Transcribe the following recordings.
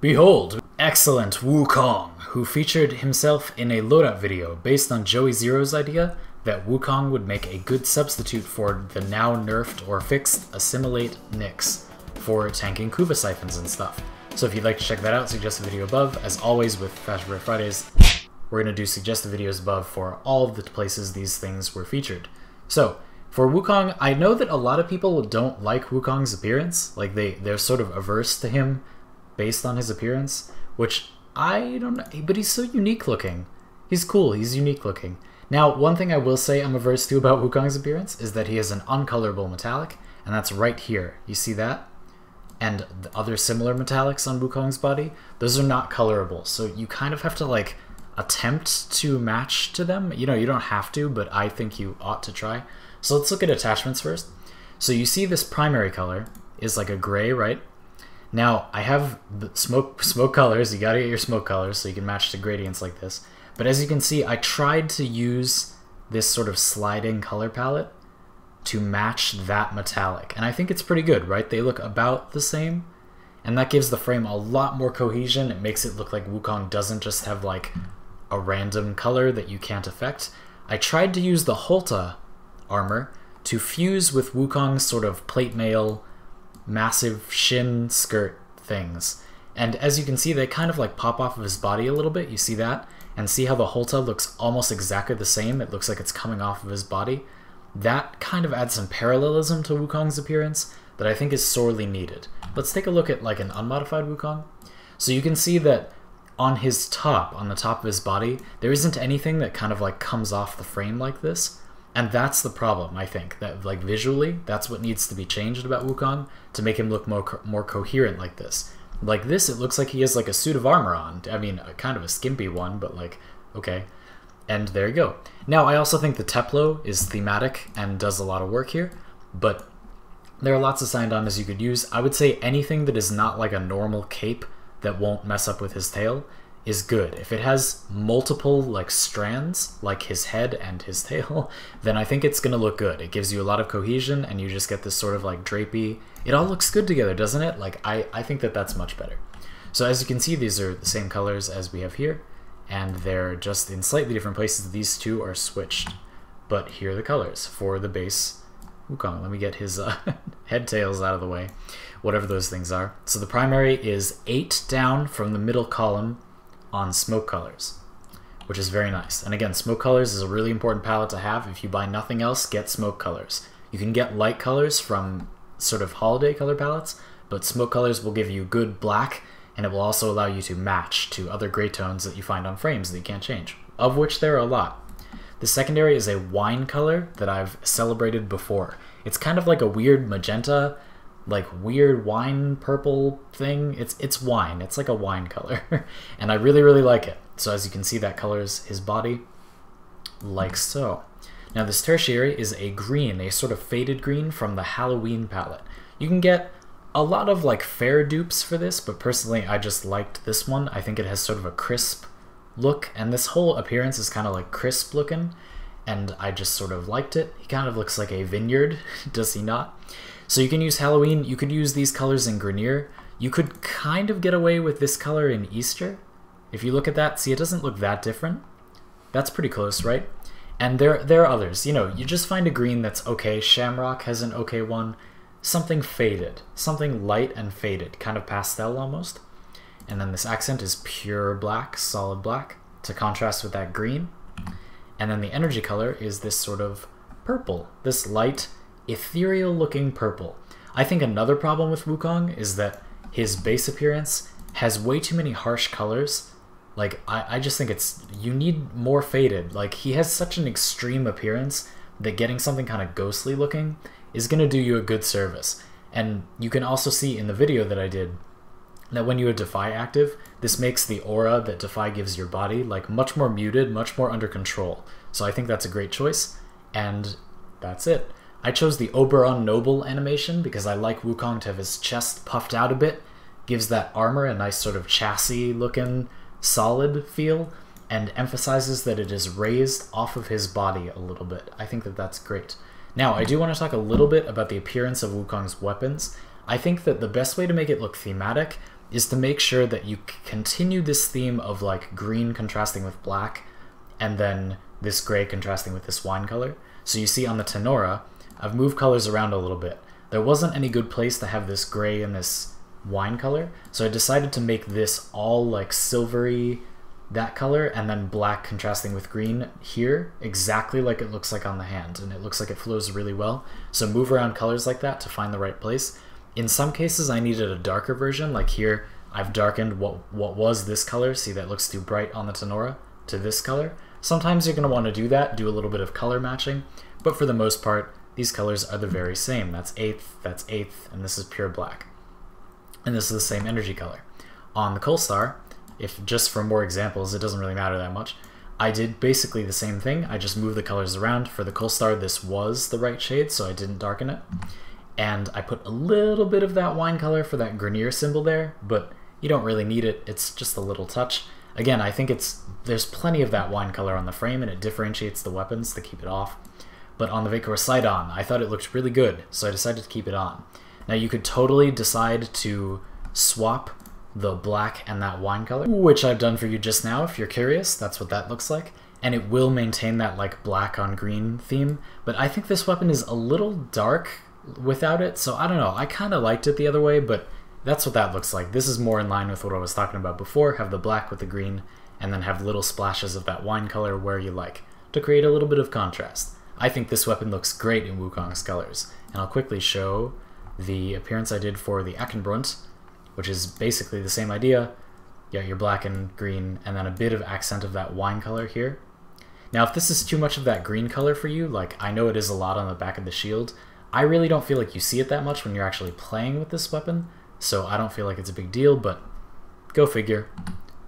Behold, excellent Wukong, who featured himself in a loadout video based on Joey Zero's idea that Wukong would make a good substitute for the now nerfed or fixed Assimilate Nyx for tanking Kuva siphons and stuff. So if you'd like to check that out, suggest a video above. As always with Fashion Rare Fridays, we're going to do suggested videos above for all of the places these things were featured. So, for Wukong, I know that a lot of people don't like Wukong's appearance. Like, they're sort of averse to him based on his appearance, which I don't know, but he's so unique looking. He's cool, he's unique looking. Now, one thing I will say I'm averse to about Wukong's appearance is that he has an uncolorable metallic, and that's right here. You see that? And the other similar metallics on Wukong's body, those are not colorable, so you kind of have to, like, attempt to match to them. You know, you don't have to, but I think you ought to try. So let's look at attachments first. So you see this primary color is like a gray, right? Now, I have the smoke colors. You gotta get your smoke colors so you can match the gradients like this. But as you can see, I tried to use this sort of sliding color palette to match that metallic. And I think it's pretty good, right? They look about the same. And that gives the frame a lot more cohesion. It makes it look like Wukong doesn't just have like a random color that you can't affect. I tried to use the Holta armor to fuse with Wukong's sort of plate mail, massive shin skirt things. And as you can see, they kind of like pop off of his body a little bit. You see that? And see how the Holta looks almost exactly the same? It looks like it's coming off of his body. That kind of adds some parallelism to Wukong's appearance that I think is sorely needed. Let's take a look at like an unmodified Wukong. So you can see that on his top, on the top of his body, there isn't anything that kind of like comes off the frame like this. And that's the problem, I think, that like visually, that's what needs to be changed about Wukong to make him look more coherent like this. Like this, it looks like he has like a suit of armor on. I mean, kind of a skimpy one, but like, okay. And there you go. Now, I also think the Teplo is thematic and does a lot of work here, but there are lots of signed-ons you could use. I would say anything that is not like a normal cape that won't mess up with his tail is good. If it has multiple like strands, like his head and his tail, then I think it's gonna look good. It gives you a lot of cohesion and you just get this sort of like drapey. It all looks good together, doesn't it? Like I think that that's much better. So as you can see, these are the same colors as we have here, and they're just in slightly different places. These two are switched, but here are the colors for the base Wukong. Let me get his head tails out of the way, whatever those things are. So the primary is 8 down from the middle column on smoke colors, which is very nice. And again, smoke colors is a really important palette to have. If you buy nothing else, get smoke colors. You can get light colors from sort of holiday color palettes, but smoke colors will give you good black, and it will also allow you to match to other gray tones that you find on frames that you can't change, of which there are a lot. The secondary is a wine color that I've celebrated before. It's kind of like a weird magenta, like weird wine purple thing. It's wine. It's like a wine color. And I really, really like it. So as you can see, that colors his body like so. Now this tertiary is a green, a sort of faded green from the Halloween palette. You can get a lot of like fair dupes for this, but personally I just liked this one. I think it has sort of a crisp look, and this whole appearance is kind of like crisp looking, and I just sort of liked it. He kind of looks like a vineyard, does he not? So you can use Halloween, you could use these colors in Grenier. You could kind of get away with this color in Easter. If you look at that, see, it doesn't look that different. That's pretty close, right? And there are others. You know, you just find a green that's okay. Shamrock has an okay one. Something faded, something light and faded, kind of pastel almost. And then this accent is pure black, solid black, to contrast with that green. And then the energy color is this sort of purple, this light, ethereal looking purple. I think another problem with Wukong is that his base appearance has way too many harsh colors. Like, I just think you need more faded. Like, he has such an extreme appearance that getting something kind of ghostly looking is going to do you a good service. And you can also see in the video that I did that when you have Defy active, this makes the aura that Defy gives your body like much more muted, much more under control. So I think that's a great choice, and that's it. I chose the Oberon Noble animation because I like Wukong to have his chest puffed out a bit, gives that armor a nice sort of chassis looking solid feel, and emphasizes that it is raised off of his body a little bit. I think that that's great. Now, I do want to talk a little bit about the appearance of Wukong's weapons. I think that the best way to make it look thematic is to make sure that you continue this theme of like green contrasting with black, and then this gray contrasting with this wine color. So you see on the Tenora, I've moved colors around a little bit. There wasn't any good place to have this gray and this wine color, so I decided to make this all like silvery, that color, and then black contrasting with green here, exactly like it looks like on the hand, and it looks like it flows really well. So move around colors like that to find the right place. In some cases I needed a darker version, like here I've darkened what was this color, see that looks too bright on the Tenora, to this color. Sometimes you're going to want to do that, do a little bit of color matching, but for the most part these colors are the very same. That's 8th, and this is pure black. And this is the same energy color. On the Colstar, if just for more examples, it doesn't really matter that much, I did basically the same thing. I just moved the colors around. For the Colstar, this was the right shade, so I didn't darken it. And I put a little bit of that wine color for that Grenier symbol there, but you don't really need it. It's just a little touch. Again, I think there's plenty of that wine color on the frame, and it differentiates the weapons to keep it off. But on the Vacor Sidon, I thought it looked really good, so I decided to keep it on. Now you could totally decide to swap the black and that wine color, which I've done for you just now if you're curious. That's what that looks like. And it will maintain that like black on green theme, but I think this weapon is a little dark without it, so I don't know. I kind of liked it the other way, but that's what that looks like. This is more in line with what I was talking about before. Have the black with the green, and then have little splashes of that wine color where you like, to create a little bit of contrast. I think this weapon looks great in Wukong's colors, and I'll quickly show the appearance I did for the Achenbrunt, which is basically the same idea. You got your black and green, and then a bit of accent of that wine color here. Now if this is too much of that green color for you, like I know it is a lot on the back of the shield, I really don't feel like you see it that much when you're actually playing with this weapon, so I don't feel like it's a big deal, but go figure.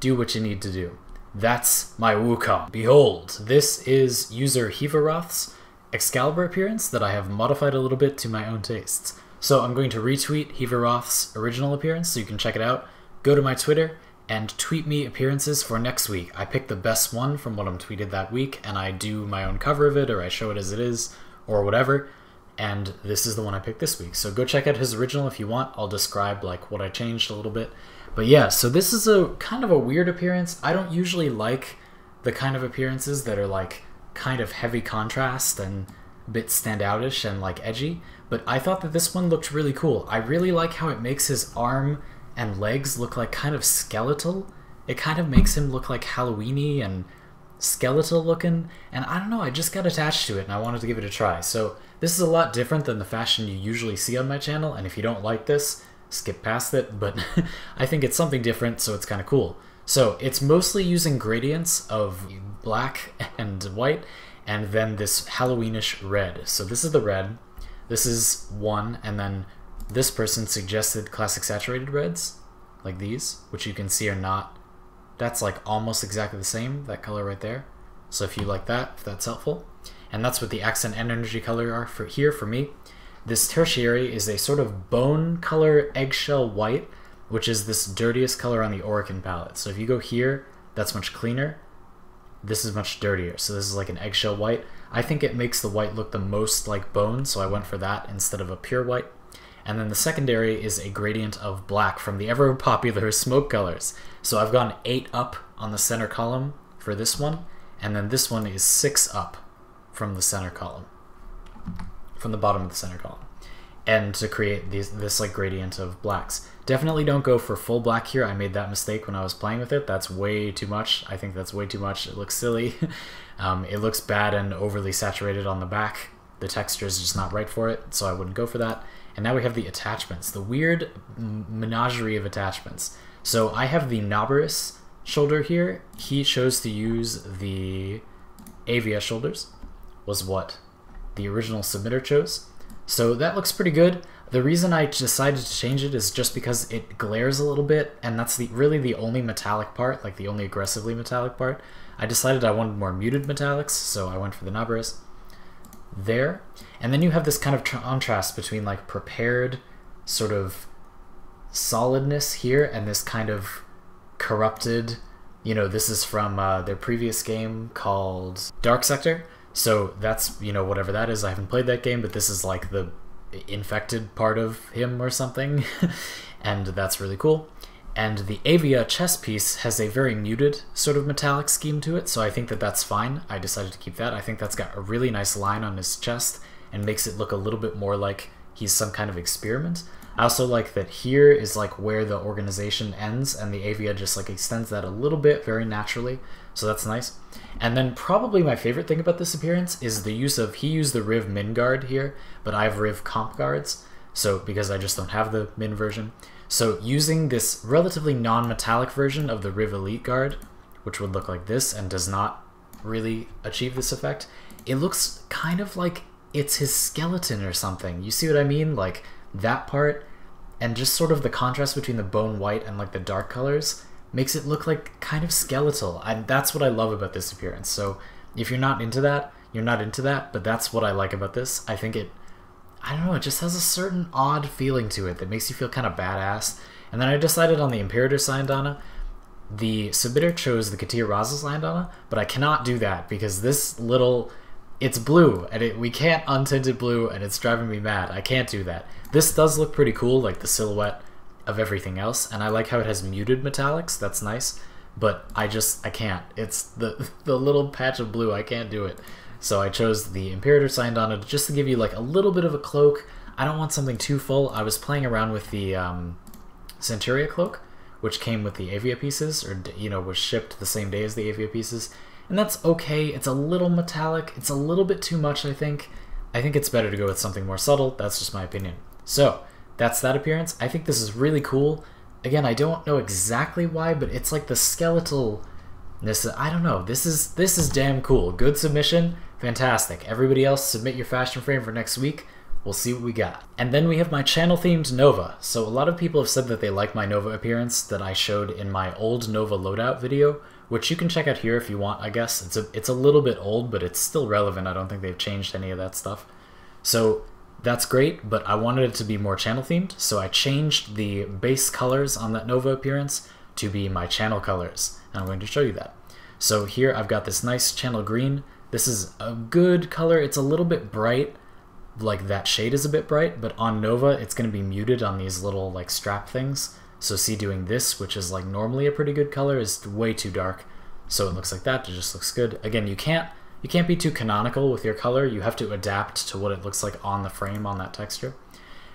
Do what you need to do. That's my Wukong. Behold, this is user Hivaroth's Excalibur appearance that I have modified a little bit to my own tastes. So I'm going to retweet Hivaroth's original appearance so you can check it out. Go to my Twitter and tweet me appearances for next week. I pick the best one from what I'm tweeted that week, and I do my own cover of it, or I show it as it is, or whatever. And this is the one I picked this week. So go check out his original if you want. I'll describe like what I changed a little bit. But yeah, so this is a kind of a weird appearance. I don't usually like the kind of appearances that are like kind of heavy contrast and a bit standoutish and like edgy, but I thought that this one looked really cool. I really like how it makes his arm and legs look like kind of skeletal. It kind of makes him look like Halloween-y and skeletal looking, and I don't know, I just got attached to it and I wanted to give it a try. So this is a lot different than the fashion you usually see on my channel, and if you don't like this, skip past it, but I think it's something different, so it's kind of cool. So it's mostly using gradients of black and white, and then this Halloweenish red. So this is the red, this is one, and then this person suggested classic saturated reds, like these, which you can see are not, that's like almost exactly the same, that color right there. So if you like that, if that's helpful. And that's what the accent and energy color are for here for me. This tertiary is a sort of bone color eggshell white, which is this dirtiest color on the Orican palette. So if you go here, that's much cleaner. This is much dirtier. So this is like an eggshell white. I think it makes the white look the most like bone, so I went for that instead of a pure white. And then the secondary is a gradient of black from the ever popular smoke colors. So I've gone 8 up on the center column for this one, and then this one is 6 up from the center column, from the bottom of the center column, and to create this like gradient of blacks. Definitely don't go for full black here. I made that mistake when I was playing with it. That's way too much. I think that's way too much. It looks silly. It looks bad and overly saturated on the back. The texture is just not right for it, so I wouldn't go for that. And now we have the attachments, the weird menagerie of attachments. So I have the Noberus shoulder here. He chose to use the Avia shoulders, was what the original submitter chose. So that looks pretty good. The reason I decided to change it is just because it glares a little bit, and that's really the only metallic part, like the only aggressively metallic part. I decided I wanted more muted metallics, so I went for the Noberus there. And then you have this kind of contrast between like prepared sort of solidness here and this kind of corrupted, you know, this is from their previous game called Dark Sector. So that's, you know, whatever that is. I haven't played that game, but this is like the infected part of him or something. And that's really cool. And the Avia chest piece has a very muted sort of metallic scheme to it, so I think that that's fine. I decided to keep that. I think that's got a really nice line on his chest and makes it look a little bit more like he's some kind of experiment. I also like that here is like where the organization ends, and the Avia just like extends that a little bit very naturally, so that's nice. And then probably my favorite thing about this appearance is the use of, he used the Riv Min guard here, but I have Riv comp guards, so because I just don't have the Min version. So using this relatively non-metallic version of the Riv Elite guard, which would look like this and does not really achieve this effect, it looks kind of like it's his skeleton or something. You see what I mean? Like that part, and just sort of the contrast between the bone white and like the dark colors makes it look like kind of skeletal. And that's what I love about this appearance. So if you're not into that, you're not into that, but that's what I like about this. I think it, I don't know, it just has a certain odd feeling to it that makes you feel kind of badass. And then I decided on the Imperator Sayandana. The submitter chose the Katia Raza Sayandana, but I cannot do that because this little, it's blue, and we can't untinted blue, and it's driving me mad. I can't do that. This does look pretty cool, like the silhouette of everything else, and I like how it has muted metallics. That's nice, but I can't. It's the little patch of blue, I can't do it. So I chose the Imperator Sayandana just to give you like a little bit of a cloak. I don't want something too full. I was playing around with the Centuria cloak, which came with the Avia pieces, or you know, was shipped the same day as the Avia pieces, and that's okay. It's a little metallic. It's a little bit too much, I think. I think it's better to go with something more subtle. That's just my opinion. So that's that appearance. I think this is really cool. Again, I don't know exactly why, but it's like the skeletal. I don't know. This is damn cool. Good submission. Fantastic. Everybody else, submit your fashion frame for next week. We'll see what we got. And then we have my channel-themed Nova. So a lot of people have said that they like my Nova appearance that I showed in my old Nova loadout video, which you can check out here if you want, I guess. It's a little bit old, but it's still relevant. I don't think they've changed any of that stuff. So that's great, but I wanted it to be more channel-themed, so I changed the base colors on that Nova appearance to be my channel colors, and I'm going to show you that. So here I've got this nice channel green. This is a good color. It's a little bit bright, like that shade is a bit bright, but on Nova it's going to be muted on these little like strap things. So see, doing this, which is like normally a pretty good color, is way too dark. So it looks like that. It just looks good. Again, you can't be too canonical with your color. You have to adapt to what it looks like on the frame, on that texture.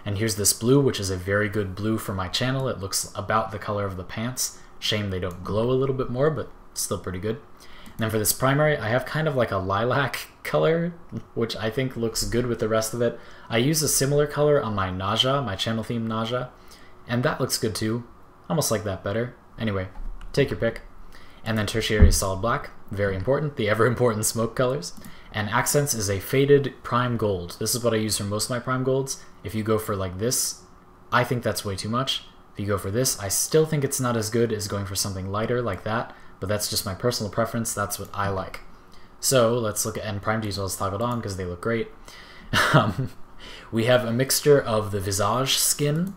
And here's this blue, which is a very good blue for my channel. It looks about the color of the pants. Shame they don't glow a little bit more, but still pretty good. And then for this primary, I have kind of like a lilac color, which I think looks good with the rest of it. I use a similar color on my Naja, my channel theme Naja, and that looks good too. Almost like that better. Anyway, take your pick. And then tertiary solid black, very important, the ever important smoke colors. And accents is a faded prime gold. This is what I use for most of my prime golds. If you go for like this, I think that's way too much. If you go for this, I still think it's not as good as going for something lighter like that, but that's just my personal preference. That's what I like. So let's look at, and prime details toggled on because they look great. We have a mixture of the Visage skin,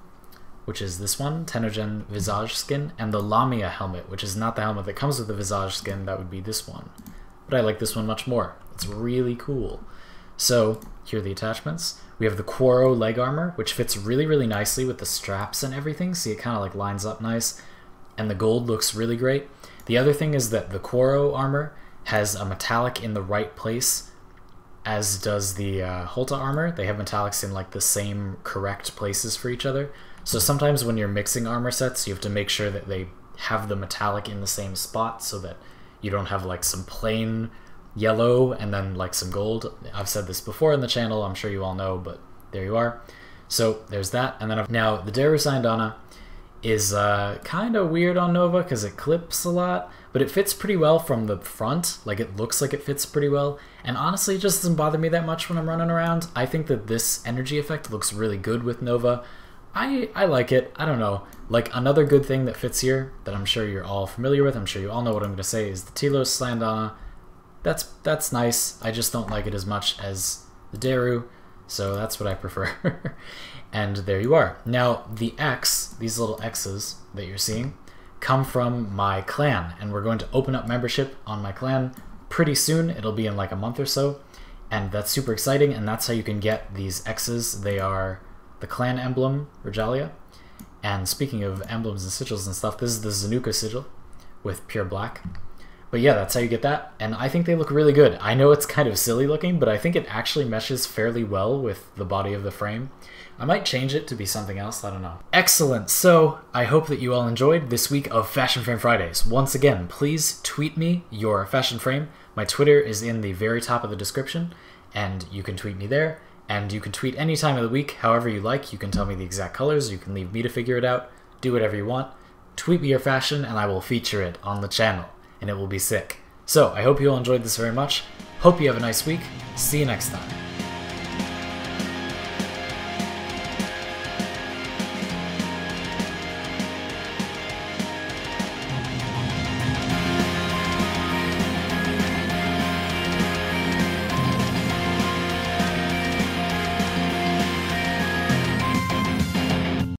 which is this one, TennoGen Visage skin, and the Lamia helmet, which is not the helmet that comes with the Visage skin, that would be this one. But I like this one much more. It's really cool. So here are the attachments. We have the Quoro leg armor, which fits really, really nicely with the straps and everything. See, it kind of like lines up nice, and the gold looks really great. The other thing is that the Quoro armor has a metallic in the right place, as does the Holta armor. They have metallics in like the same correct places for each other. So sometimes when you're mixing armor sets, you have to make sure that they have the metallic in the same spot so that you don't have like some plain yellow and then like some gold. I've said this before in the channel, I'm sure you all know, but there you are. So there's that. And then now the Deru Sayandana is kind of weird on Nova because it clips a lot, but it fits pretty well from the front. Like it looks like it fits pretty well. And honestly, it just doesn't bother me that much when I'm running around. I think that this energy effect looks really good with Nova. I like it. I don't know. Like another good thing that fits here that I'm sure you're all familiar with, I'm sure you all know what I'm going to say, is the Telos Sayandana. That's nice. I just don't like it as much as the Deru, so that's what I prefer. And there you are. Now the X, these little X's that you're seeing, come from my clan, and we're going to open up membership on my clan pretty soon. It'll be in like a month or so, and that's super exciting, and that's how you can get these X's. They are the clan emblem, Regalia, And speaking of emblems and sigils and stuff, this is the Zanuka sigil with pure black. But yeah, that's how you get that, and I think they look really good. I know it's kind of silly looking, but I think it actually meshes fairly well with the body of the frame. I might change it to be something else, I don't know. Excellent, so I hope that you all enjoyed this week of Fashion Frame Fridays. Once again, please tweet me your fashion frame. My Twitter is in the very top of the description, and you can tweet me there. And you can tweet any time of the week, however you like. You can tell me the exact colors, you can leave me to figure it out. Do whatever you want. Tweet me your fashion, and I will feature it on the channel. And it will be sick. So, I hope you all enjoyed this very much. Hope you have a nice week. See you next time.